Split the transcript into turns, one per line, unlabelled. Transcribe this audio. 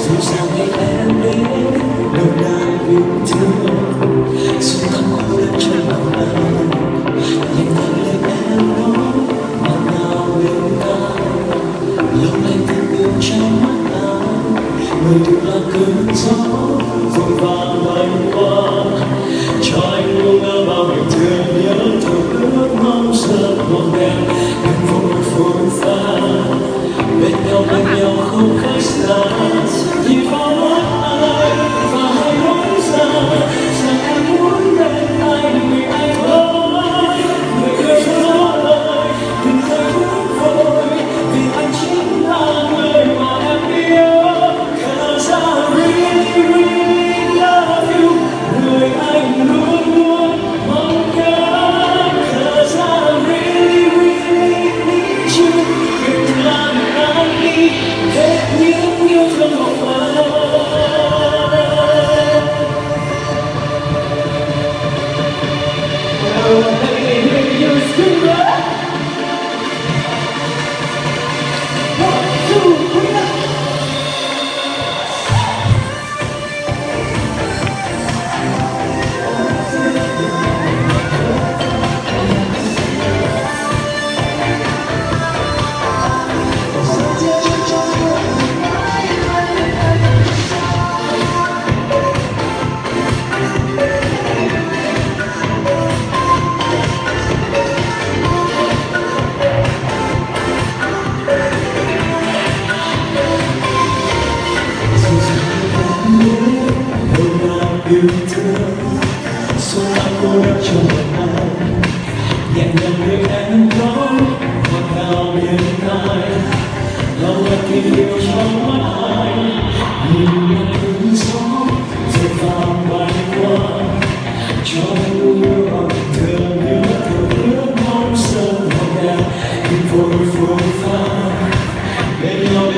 Dù sao ngày em đến đâu đang yêu thương xuân thắm cô đơn trong lòng anh nhẹ nhàng lời em nói ngọt ngào bên tai lâu nay tình yêu trong mắt anh người tự là cơn gió vội vàng bay qua cho anh luôn ngỡ bao điều thương nhớ thương ước mong sớm ngọn đèn đừng vội vội pha bên nhau không cách xa nhìn vào mắt anh và hãy nói ra rằng em muốn bên anh vì anh ơi người yêu ơi đừng rời bước vội vì anh chính là người mà em yêu. 'Cause I really really love you người anh luôn luôn mong nhớ. 'Cause I really really need you đừng làm anh đi hết những yêu thương mộng mơ. Yêu thương xuân lại cô đơn trong lòng anh nhẹ nhàng lời em nói ngọt ngào bên tai lâu ngày tình yêu trong mắt anh nhìn nhẹ cơn gió vội vàng bay qua cho anh luôn yêu bằng thương nhớ thương ước mong sớm ngọt ngào nhưng vội vội pha bên nhau